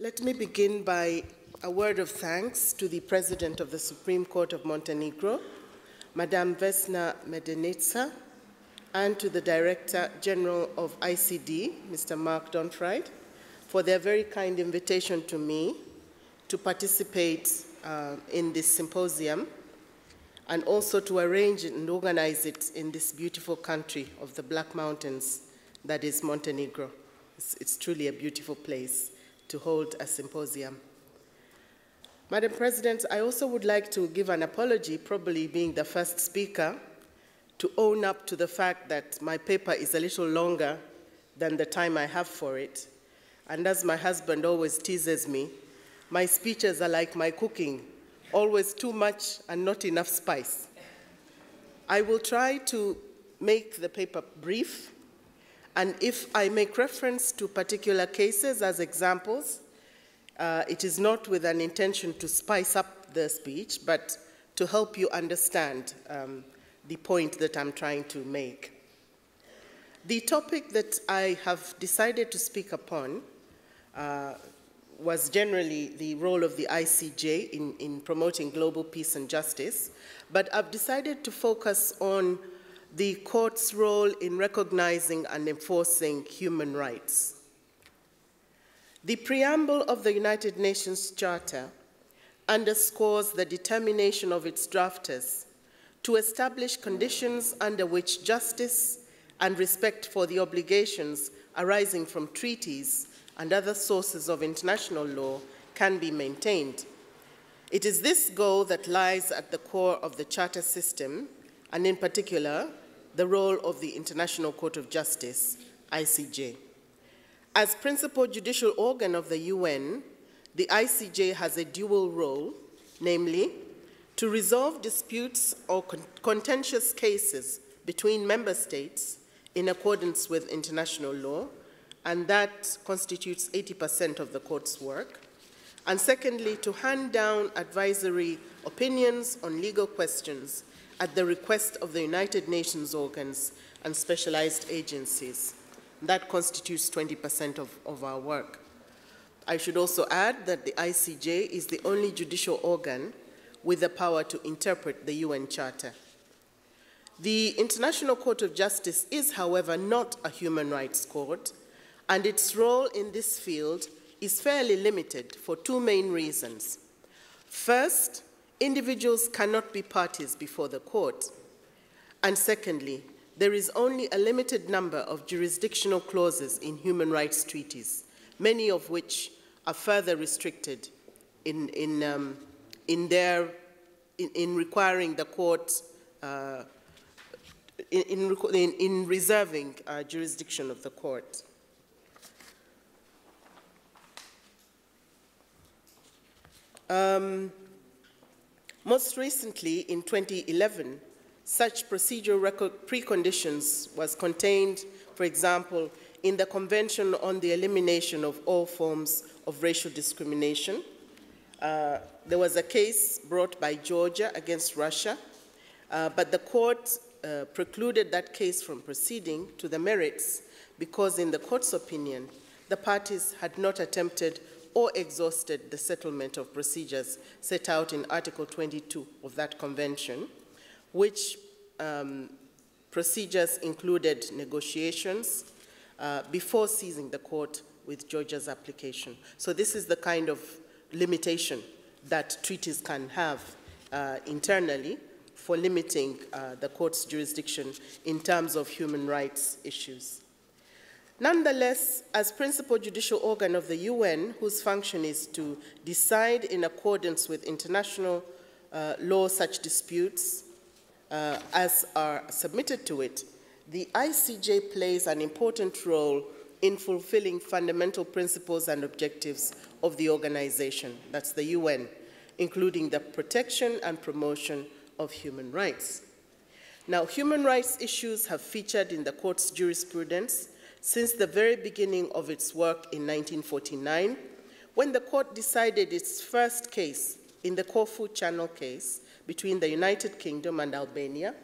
Let me begin by a word of thanks to the President of the Supreme Court of Montenegro, Madame Vesna Medenica, and to the Director General of ICD, Mr. Mark Donfried, for their very kind invitation to me to participate in this symposium and also to arrange and organize it in this beautiful country of the Black Mountains that is Montenegro. It's truly a beautiful place to hold a symposium. Madam President, I also would like to give an apology, probably being the first speaker, to own up to the fact that my paper is a little longer than the time I have for it. And as my husband always teases me, my speeches are like my cooking, always too much and not enough spice. I will try to make the paper brief, and if I make reference to particular cases as examples, it is not with an intention to spice up the speech, but to help you understand the point that I'm trying to make. The topic that I have decided to speak upon was generally the role of the ICJ in promoting global peace and justice, but I've decided to focus on the court's role in recognizing and enforcing human rights. The preamble of the United Nations Charter underscores the determination of its drafters to establish conditions under which justice and respect for the obligations arising from treaties and other sources of international law can be maintained. It is this goal that lies at the core of the Charter system, and in particular, the role of the International Court of Justice, ICJ. As principal judicial organ of the UN, the ICJ has a dual role, namely, to resolve disputes or contentious cases between member states in accordance with international law, and that constitutes 80% of the court's work. And secondly, to hand down advisory opinions on legal questions at the request of the United Nations organs and specialized agencies. That constitutes 20% of our work. I should also add that the ICJ is the only judicial organ with the power to interpret the UN Charter. The International Court of Justice is, however, not a human rights court, and its role in this field is fairly limited for two main reasons. First, individuals cannot be parties before the court. And secondly, there is only a limited number of jurisdictional clauses in human rights treaties, many of which are further restricted in requiring the court, in reserving jurisdiction of the court. Most recently, in 2011, such procedural preconditions was contained, for example, in the Convention on the Elimination of All Forms of Racial Discrimination. There was a case brought by Georgia against Russia, but the court precluded that case from proceeding to the merits because, in the court's opinion, the parties had not attempted or exhausted the settlement of procedures set out in Article 22 of that convention, which procedures included negotiations before seizing the court with Georgia's application. So this is the kind of limitation that treaties can have internally for limiting the court's jurisdiction in terms of human rights issues. Nonetheless, as principal judicial organ of the UN, whose function is to decide in accordance with international law such disputes as are submitted to it, the ICJ plays an important role in fulfilling fundamental principles and objectives of the organization, that's the UN, including the protection and promotion of human rights. Now, human rights issues have featured in the court's jurisprudence since the very beginning of its work in 1949, when the court decided its first case in the Corfu Channel case between the United Kingdom and Albania,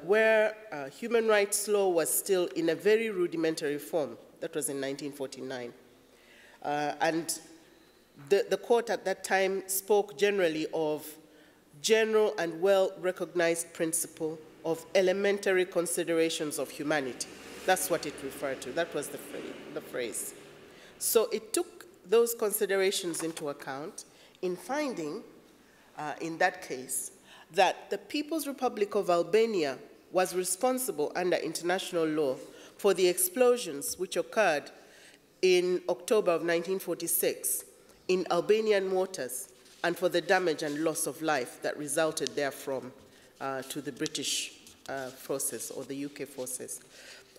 where human rights law was still in a very rudimentary form. That was in 1949. And the court at that time spoke generally of general and well-recognized principle of elementary considerations of humanity. That's what it referred to. That was the phrase. So it took those considerations into account in finding, in that case, that the People's Republic of Albania was responsible under international law for the explosions which occurred in October of 1946 in Albanian waters and for the damage and loss of life that resulted therefrom to the British forces or the UK forces.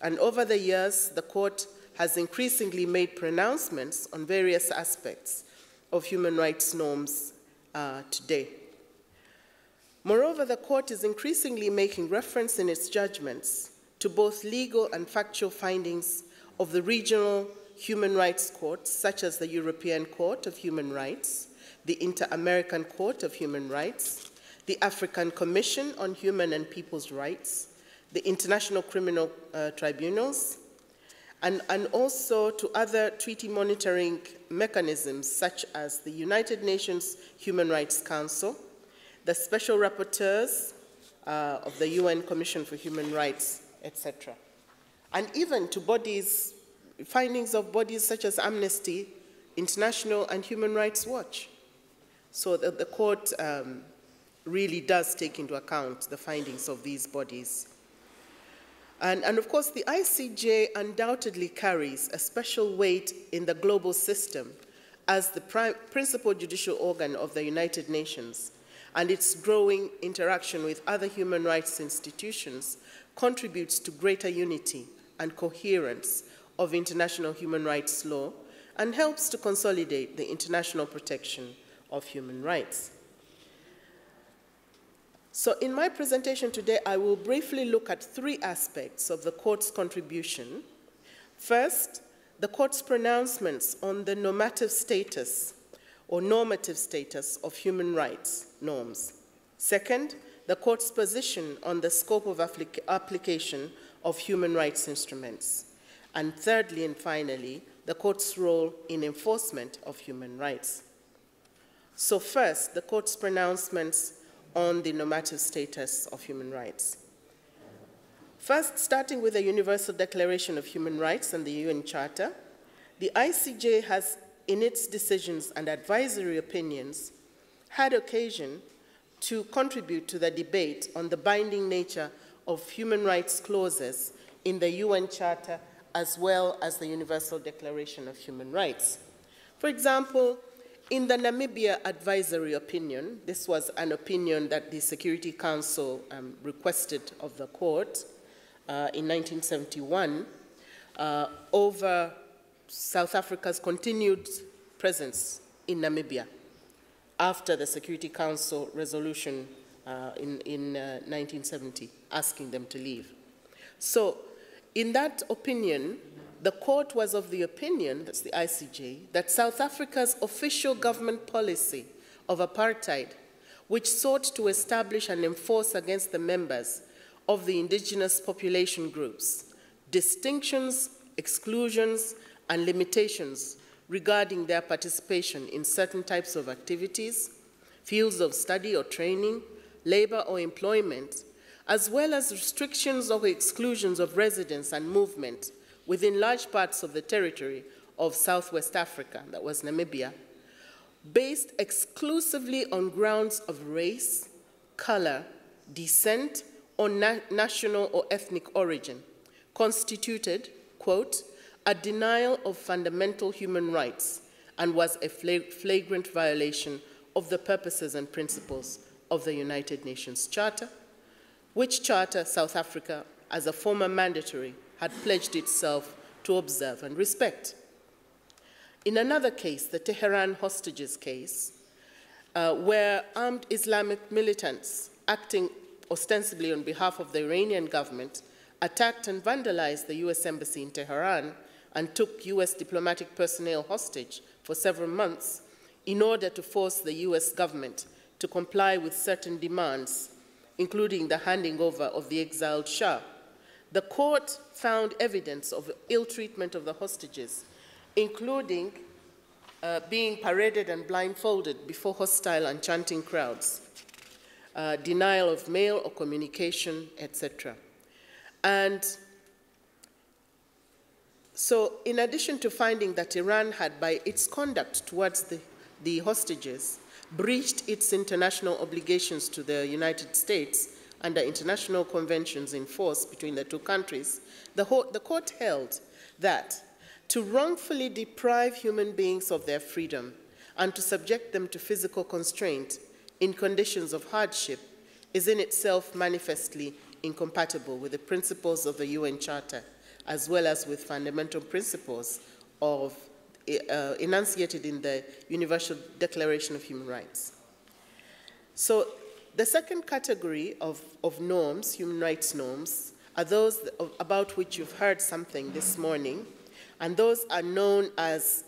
And over the years, the court has increasingly made pronouncements on various aspects of human rights norms today. Moreover, the court is increasingly making reference in its judgments to both legal and factual findings of the regional human rights courts, such as the European Court of Human Rights, the Inter-American Court of Human Rights, the African Commission on Human and People's Rights, the International Criminal Tribunals, and also to other treaty monitoring mechanisms, such as the United Nations Human Rights Council, the Special Rapporteurs of the UN Commission for Human Rights, etc. And even to bodies, findings of bodies such as Amnesty International and Human Rights Watch. So the court really does take into account the findings of these bodies. And of course, the ICJ undoubtedly carries a special weight in the global system as the principal judicial organ of the United Nations, and its growing interaction with other human rights institutions contributes to greater unity and coherence of international human rights law and helps to consolidate the international protection of human rights. So in my presentation today, I will briefly look at three aspects of the court's contribution. First, the court's pronouncements on the normative status or normative status of human rights norms. Second, the court's position on the scope of application of human rights instruments. And thirdly and finally, the court's role in enforcement of human rights. So first, the court's pronouncements on the normative status of human rights. First, starting with the Universal Declaration of Human Rights and the UN Charter, the ICJ has, in its decisions and advisory opinions, had occasion to contribute to the debate on the binding nature of human rights clauses in the UN Charter as well as the Universal Declaration of Human Rights. For example, in the Namibia advisory opinion, this was an opinion that the Security Council requested of the court in 1971 over South Africa's continued presence in Namibia after the Security Council resolution in 1970, asking them to leave. So in that opinion, the court was of the opinion, that's the ICJ, that South Africa's official government policy of apartheid, which sought to establish and enforce against the members of the indigenous population groups distinctions, exclusions, and limitations regarding their participation in certain types of activities, fields of study or training, labor or employment, as well as restrictions or exclusions of residence and movement within large parts of the territory of Southwest Africa, that was Namibia, based exclusively on grounds of race, color, descent, or national or ethnic origin, constituted, quote, a denial of fundamental human rights and was a flagrant violation of the purposes and principles of the United Nations Charter, which charter South Africa, as a former mandatory, had pledged itself to observe and respect. In another case, the Tehran hostages case, where armed Islamic militants acting ostensibly on behalf of the Iranian government attacked and vandalized the US embassy in Tehran and took US diplomatic personnel hostage for several months in order to force the US government to comply with certain demands, including the handing over of the exiled Shah. The court found evidence of ill treatment of the hostages, including being paraded and blindfolded before hostile and chanting crowds, denial of mail or communication, etc. And so, in addition to finding that Iran had, by its conduct towards the hostages, breached its international obligations to the United States under international conventions in force between the two countries, the court held that to wrongfully deprive human beings of their freedom and to subject them to physical constraint in conditions of hardship is in itself manifestly incompatible with the principles of the UN Charter, as well as with fundamental principles of, enunciated in the Universal Declaration of Human Rights. So the second category of norms, human rights norms, are those about which you've heard something this morning, and those are known as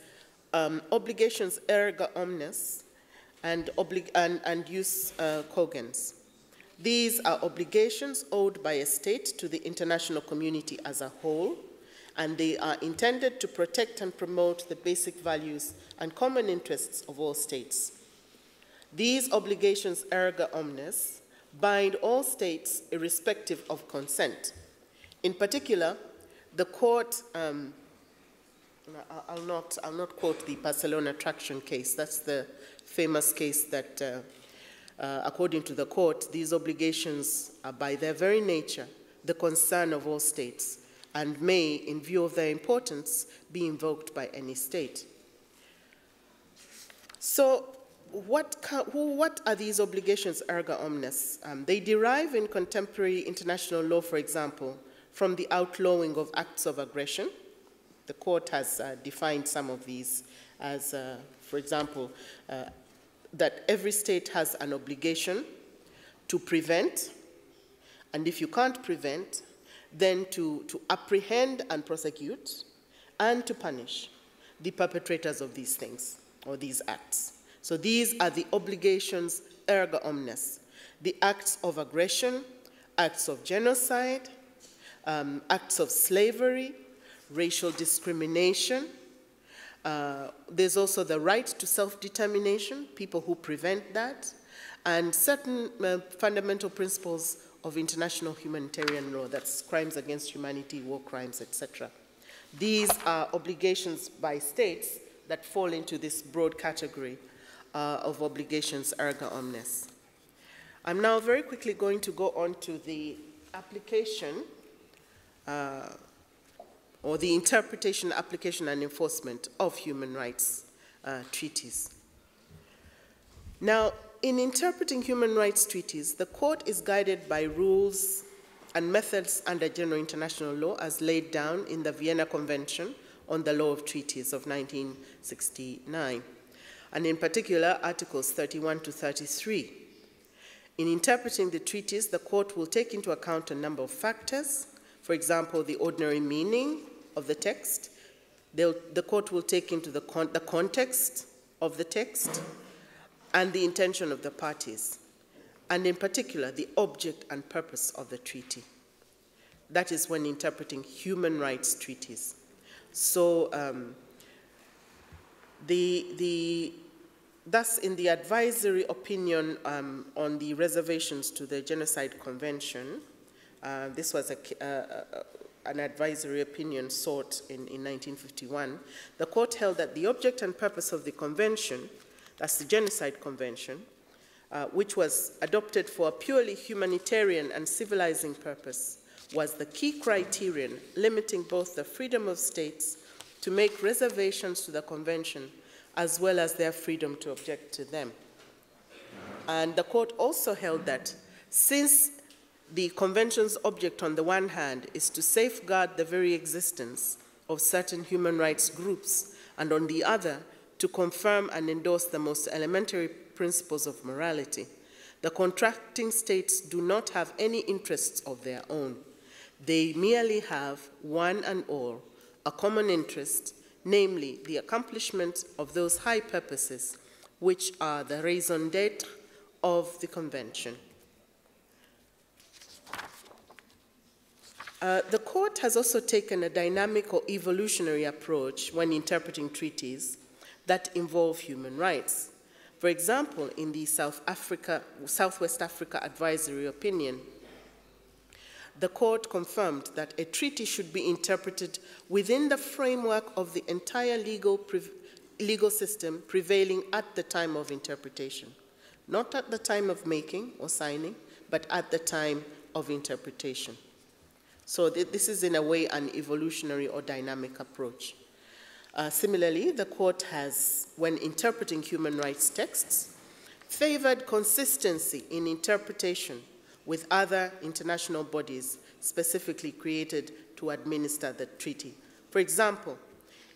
obligations erga omnes and jus cogens. These are obligations owed by a state to the international community as a whole, and they are intended to protect and promote the basic values and common interests of all states. These obligations erga omnes bind all states irrespective of consent. In particular, the court, I'll not quote the Barcelona traction case. That's the famous case that according to the court, these obligations are by their very nature the concern of all states and may, in view of their importance, be invoked by any state. So what are these obligations erga omnes? They derive in contemporary international law, for example, from the outlawing of acts of aggression. The court has defined some of these as, for example, that every state has an obligation to prevent, and if you can't prevent, then to apprehend and prosecute, and to punish the perpetrators of these things, or these acts. So these are the obligations erga omnes: the acts of aggression, acts of genocide, acts of slavery, racial discrimination. There's also the right to self-determination, people who prevent that, and certain fundamental principles of international humanitarian law, that's crimes against humanity, war crimes, etc. These are obligations by states that fall into this broad category of obligations erga omnes. I'm now very quickly going to go on to the application or the interpretation, application, and enforcement of human rights treaties. Now, in interpreting human rights treaties, the court is guided by rules and methods under general international law as laid down in the Vienna Convention on the Law of Treaties of 1969, and in particular, Articles 31 to 33. In interpreting the treaties, the court will take into account a number of factors. For example, the ordinary meaning of the text. The court will take into the context of the text and the intention of the parties, and in particular, the object and purpose of the treaty. That is when interpreting human rights treaties. So thus, in the advisory opinion on the reservations to the Genocide Convention, this was an advisory opinion sought in 1951, the court held that the object and purpose of the convention, that's the Genocide Convention, which was adopted for a purely humanitarian and civilizing purpose, was the key criterion limiting both the freedom of states to make reservations to the convention as well as their freedom to object to them. And the court also held that since the convention's object on the one hand is to safeguard the very existence of certain human rights groups, and on the other, to confirm and endorse the most elementary principles of morality, the contracting states do not have any interests of their own. They merely have, one and all, a common interest, namely the accomplishment of those high purposes which are the raison d'etre of the convention. The court has also taken a dynamic or evolutionary approach when interpreting treaties that involve human rights. For example, in the Southwest Africa Advisory Opinion, the court confirmed that a treaty should be interpreted within the framework of the entire legal system prevailing at the time of interpretation, not at the time of making or signing, but at the time of interpretation. So this is in a way an evolutionary or dynamic approach. Similarly, the court has, when interpreting human rights texts, favored consistency in interpretation with other international bodies specifically created to administer the treaty. For example,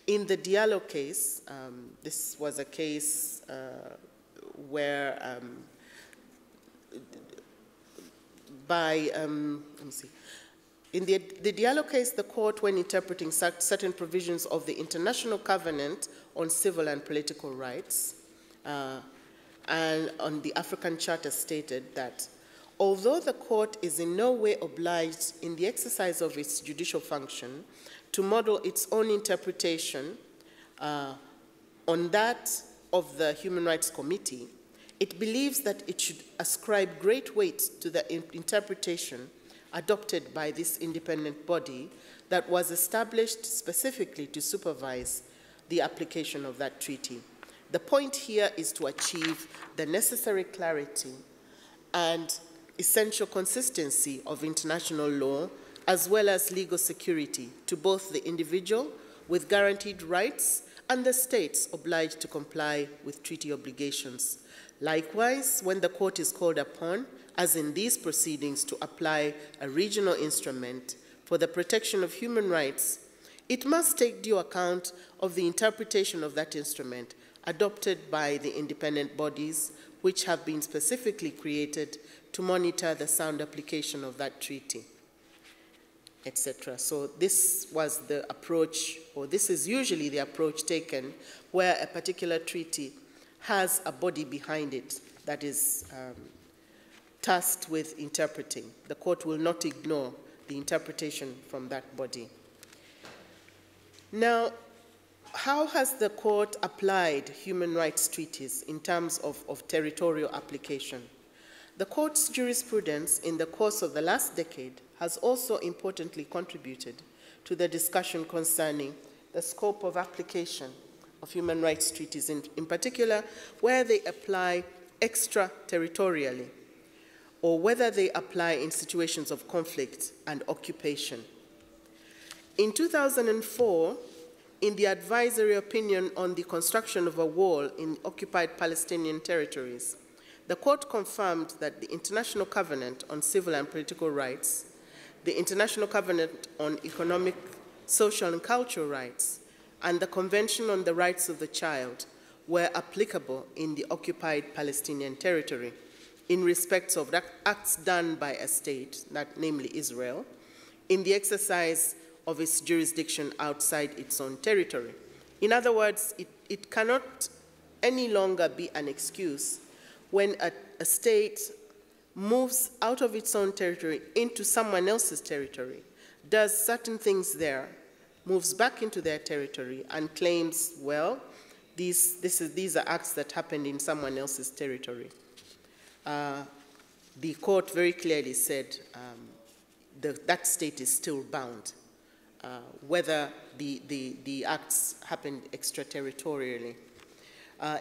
in the Diallo case, this was a case where in the Diallo case, the court, when interpreting certain provisions of the International Covenant on Civil and Political Rights and on the African Charter, stated that although the court is in no way obliged in the exercise of its judicial function to model its own interpretation on that of the Human Rights Committee, it believes that it should ascribe great weight to the interpretation adopted by this independent body that was established specifically to supervise the application of that treaty. The point here is to achieve the necessary clarity and essential consistency of international law, as well as legal security to both the individual with guaranteed rights and the states obliged to comply with treaty obligations. Likewise, when the court is called upon, as in these proceedings, to apply a regional instrument for the protection of human rights, it must take due account of the interpretation of that instrument adopted by the independent bodies which have been specifically created to monitor the sound application of that treaty, etc. So this was the approach, or this is usually the approach taken where a particular treaty has a body behind it that is tasked with interpreting. The court will not ignore the interpretation from that body. Now, how has the court applied human rights treaties in terms of territorial application? The court's jurisprudence in the course of the last decade has also importantly contributed to the discussion concerning the scope of application of human rights treaties, in particular where they apply extraterritorially, or whether they apply in situations of conflict and occupation. In 2004, in the advisory opinion on the construction of a wall in occupied Palestinian territories, the court confirmed that the International Covenant on Civil and Political Rights, the International Covenant on Economic, Social, and Cultural Rights, and the Convention on the Rights of the Child were applicable in the occupied Palestinian territory in respect of acts done by a state, namely Israel, in the exercise of its jurisdiction outside its own territory. In other words, it cannot any longer be an excuse when a state moves out of its own territory into someone else's territory, does certain things there, moves back into their territory, and claims, well, these are acts that happened in someone else's territory. The court very clearly said that state is still bound, whether the acts happened extraterritorially.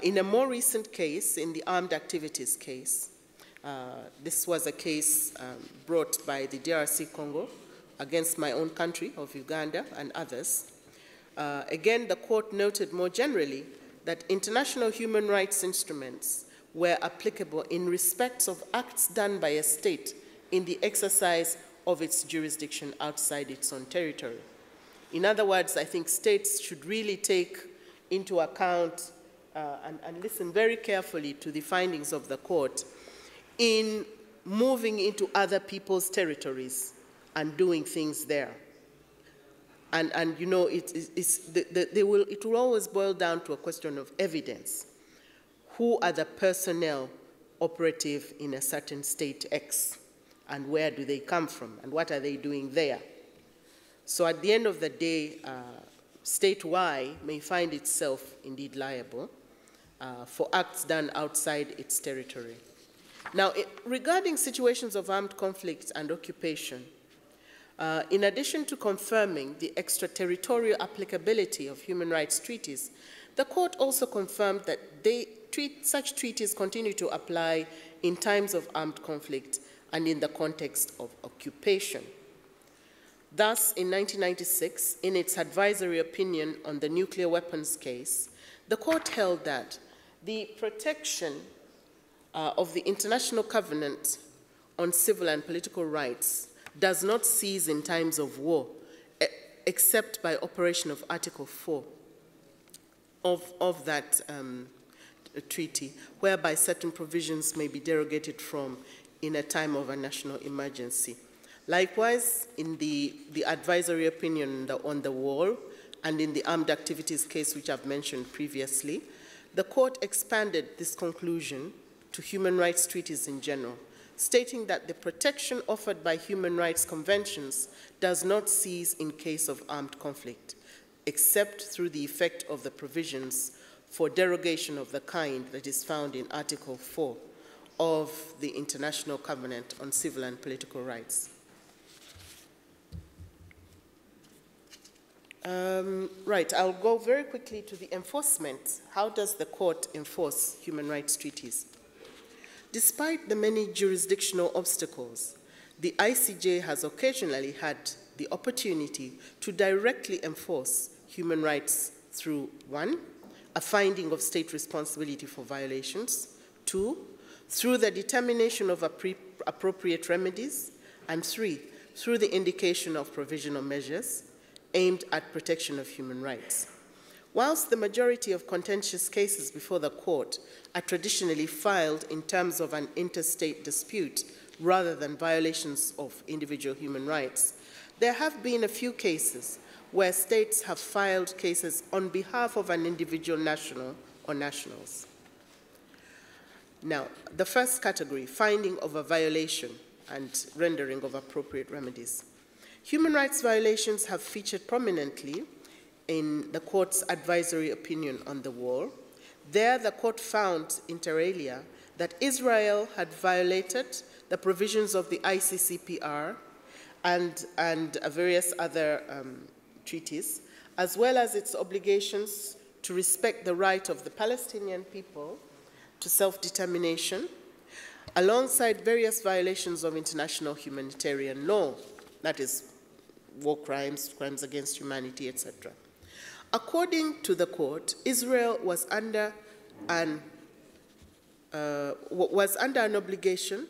In a more recent case, in the armed activities case, this was a case brought by the DRC Congo against my own country of Uganda and others. Again, the court noted more generally that international human rights instruments were applicable in respect of acts done by a state in the exercise of its jurisdiction outside its own territory. In other words, I think states should really take into account and listen very carefully to the findings of the court in moving into other people's territories and doing things there. And you know, it will always boil down to a question of evidence. Who are the personnel operative in a certain state X, and where do they come from, and what are they doing there? So at the end of the day, State Y may find itself indeed liable for acts done outside its territory. Now, regarding situations of armed conflict and occupation, in addition to confirming the extraterritorial applicability of human rights treaties, the court also confirmed that such treaties continue to apply in times of armed conflict and in the context of occupation. Thus, in 1996, in its advisory opinion on the nuclear weapons case, the court held that the protection of the International Covenant on Civil and Political Rights does not cease in times of war, except by operation of Article 4 of that treaty, whereby certain provisions may be derogated from in a time of a national emergency. Likewise, in the advisory opinion on the war and in the armed activities case, which I've mentioned previously, the court expanded this conclusion to human rights treaties in general, stating that the protection offered by human rights conventions does not cease in case of armed conflict, except through the effect of the provisions for derogation of the kind that is found in Article 4 of the International Covenant on Civil and Political Rights. Right, I'll go very quickly to the enforcement. How does the court enforce human rights treaties? Despite the many jurisdictional obstacles, the ICJ has occasionally had the opportunity to directly enforce human rights through 1, a finding of state responsibility for violations, 2, through the determination of appropriate remedies, and 3, through the indication of provisional measures aimed at protection of human rights. Whilst the majority of contentious cases before the court are traditionally filed in terms of an interstate dispute rather than violations of individual human rights, there have been a few cases where states have filed cases on behalf of an individual national or nationals. Now, the first category, finding of a violation and rendering of appropriate remedies. Human rights violations have featured prominently in the court's advisory opinion on the war. There, the court found, inter alia, that Israel had violated the provisions of the ICCPR and various other treaties, as well as its obligations to respect the right of the Palestinian people to self-determination, alongside various violations of international humanitarian law, that is, war crimes, crimes against humanity, etc. According to the court, Israel was under an obligation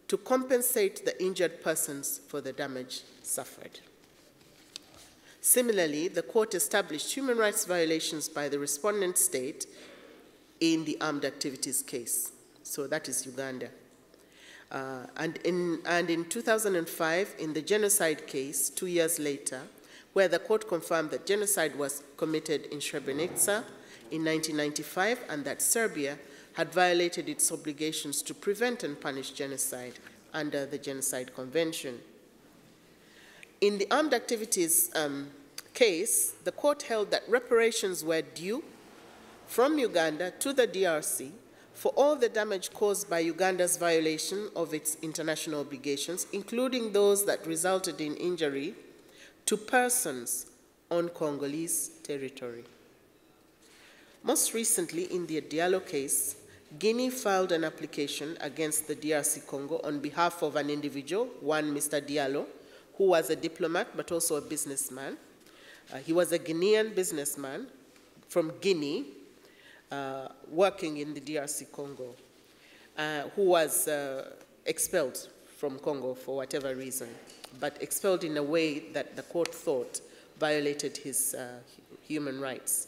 to compensate the injured persons for the damage suffered. Similarly, the court established human rights violations by the respondent state in the armed activities case. So that is Uganda. And in 2005, in the genocide case, 2 years later, where the court confirmed that genocide was committed in Srebrenica in 1995 and that Serbia had violated its obligations to prevent and punish genocide under the Genocide Convention. In the armed activities case, the court held that reparations were due from Uganda to the DRC for all the damage caused by Uganda's violation of its international obligations, including those that resulted in injury to persons on Congolese territory. Most recently, in the Diallo case, Guinea filed an application against the DRC Congo on behalf of an individual, one Mr. Diallo, who was a diplomat but also a businessman. He was a Guinean businessman from Guinea, working in the DRC Congo, who was expelled from Congo for whatever reason, but expelled in a way that the court thought violated his human rights.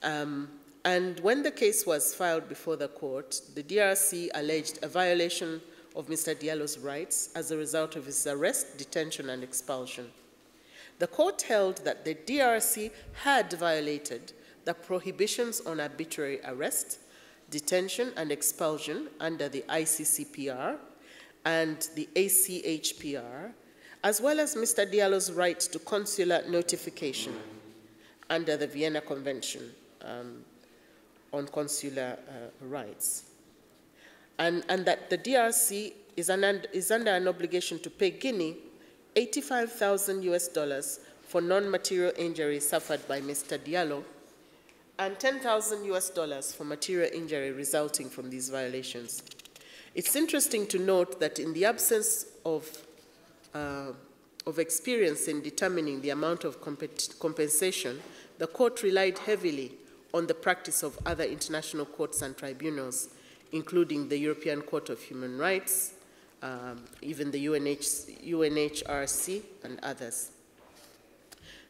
And when the case was filed before the court, the DRC alleged a violation of Mr. Diallo's rights as a result of his arrest, detention, and expulsion. The court held that the DRC had violated the prohibitions on arbitrary arrest, detention, and expulsion under the ICCPR and the ACHPR, as well as Mr. Diallo's right to consular notification under the Vienna Convention on consular rights. And that the DRC is under an obligation to pay Guinea $85,000 for non-material injury suffered by Mr. Diallo, and $10,000 for material injury resulting from these violations. It's interesting to note that in the absence of experience in determining the amount of compensation, the court relied heavily on the practice of other international courts and tribunals, including the European Court of Human Rights, even the UNHRC, and others.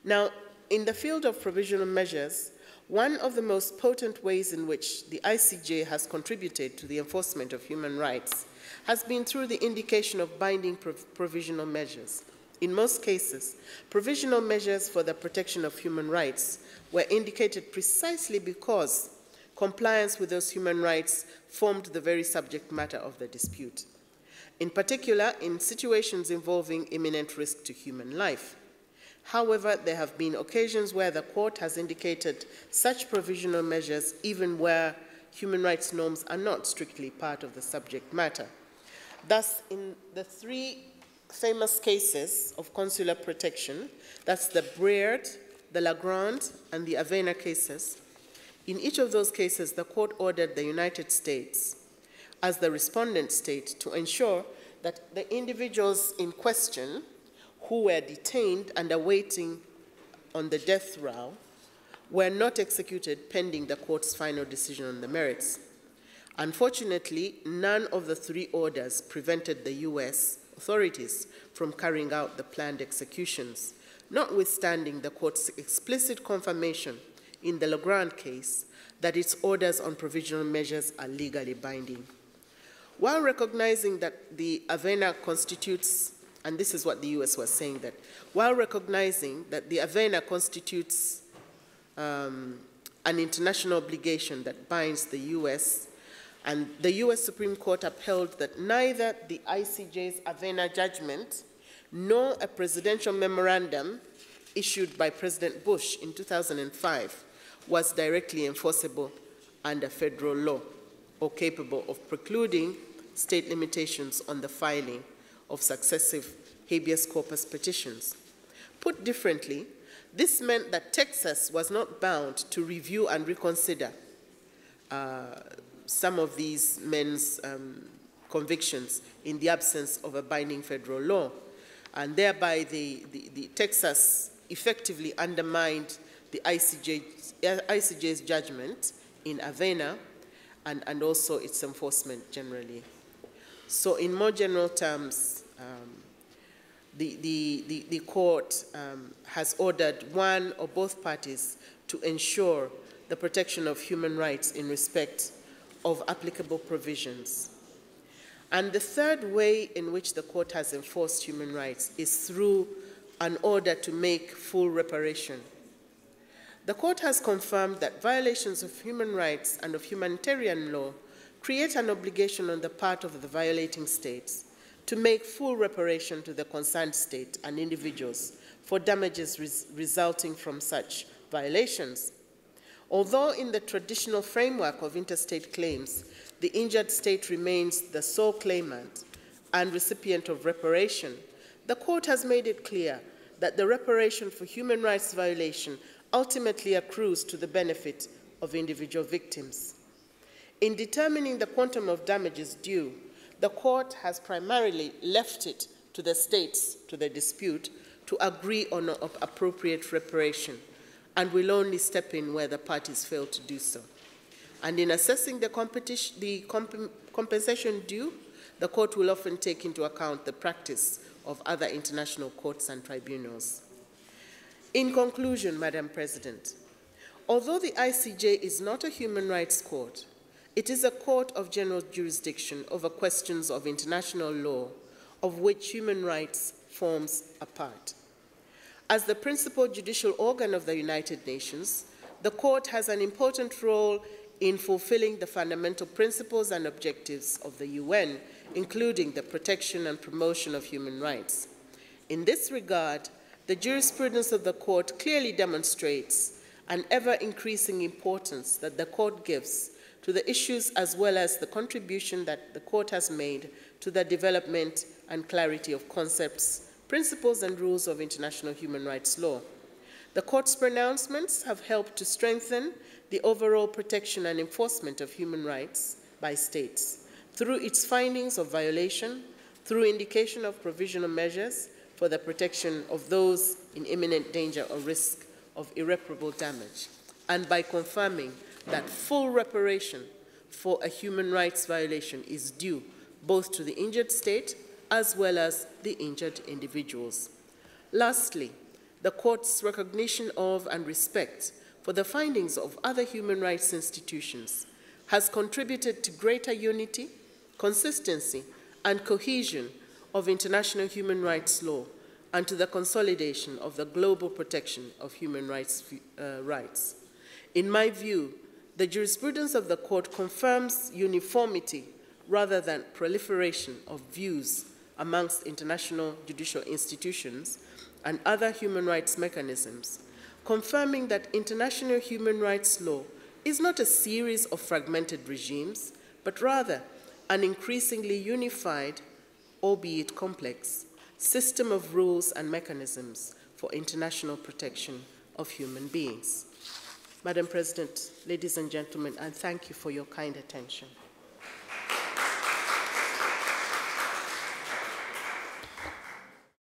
Now, in the field of provisional measures, one of the most potent ways in which the ICJ has contributed to the enforcement of human rights has been through the indication of binding provisional measures. In most cases, provisional measures for the protection of human rights were indicated precisely because compliance with those human rights formed the very subject matter of the dispute. In particular, in situations involving imminent risk to human life. However, there have been occasions where the court has indicated such provisional measures even where human rights norms are not strictly part of the subject matter. Thus, in the three famous cases of consular protection, that's the Breard, the Lagrand, and the Avena cases, in each of those cases, the court ordered the United States, as the respondent state, to ensure that the individuals in question who were detained and awaiting on the death row were not executed pending the court's final decision on the merits. Unfortunately, none of the three orders prevented the US authorities from carrying out the planned executions, notwithstanding the court's explicit confirmation in the Legrand case that its orders on provisional measures are legally binding. While recognizing that the Avena constitutes, and this is what the US was saying, that while recognizing that the Avena constitutes an international obligation that binds the US, and the US Supreme Court upheld that neither the ICJ's Avena judgment nor a presidential memorandum issued by President Bush in 2005 was directly enforceable under federal law or capable of precluding state limitations on the filing of successive habeas corpus petitions. Put differently, this meant that Texas was not bound to review and reconsider some of these men's convictions in the absence of a binding federal law, and thereby the Texas effectively undermined the ICJ's judgment in Avena and also its enforcement generally. So in more general terms, the court has ordered one or both parties to ensure the protection of human rights in respect of applicable provisions. And the third way in which the court has enforced human rights is through an order to make full reparation. The court has confirmed that violations of human rights and of humanitarian law create an obligation on the part of the violating states to make full reparation to the concerned state and individuals for damages resulting from such violations. Although in the traditional framework of interstate claims, the injured state remains the sole claimant and recipient of reparation, the court has made it clear that the reparation for human rights violation ultimately accrues to the benefit of individual victims. In determining the quantum of damages due, the court has primarily left it to the states, to the dispute, to agree on appropriate reparation, and will only step in where the parties fail to do so. And in assessing the compensation due, the court will often take into account the practice of other international courts and tribunals. In conclusion, Madam President, although the ICJ is not a human rights court, it is a court of general jurisdiction over questions of international law, of which human rights forms a part. As the principal judicial organ of the United Nations, the court has an important role in fulfilling the fundamental principles and objectives of the UN, including the protection and promotion of human rights. In this regard, the jurisprudence of the court clearly demonstrates and ever-increasing importance that the Court gives to the issues as well as the contribution that the Court has made to the development and clarity of concepts, principles, and rules of international human rights law. The Court's pronouncements have helped to strengthen the overall protection and enforcement of human rights by states through its findings of violation, through indication of provisional measures for the protection of those in imminent danger or risk of irreparable damage, and by confirming that full reparation for a human rights violation is due both to the injured state as well as the injured individuals. Lastly, the Court's recognition of and respect for the findings of other human rights institutions has contributed to greater unity, consistency, and cohesion of international human rights law and to the consolidation of the global protection of human rights. In my view, the jurisprudence of the Court confirms uniformity rather than proliferation of views amongst international judicial institutions and other human rights mechanisms, confirming that international human rights law is not a series of fragmented regimes, but rather an increasingly unified, albeit complex, system of rules and mechanisms for international protection of human beings. Madam President, ladies and gentlemen, I thank you for your kind attention.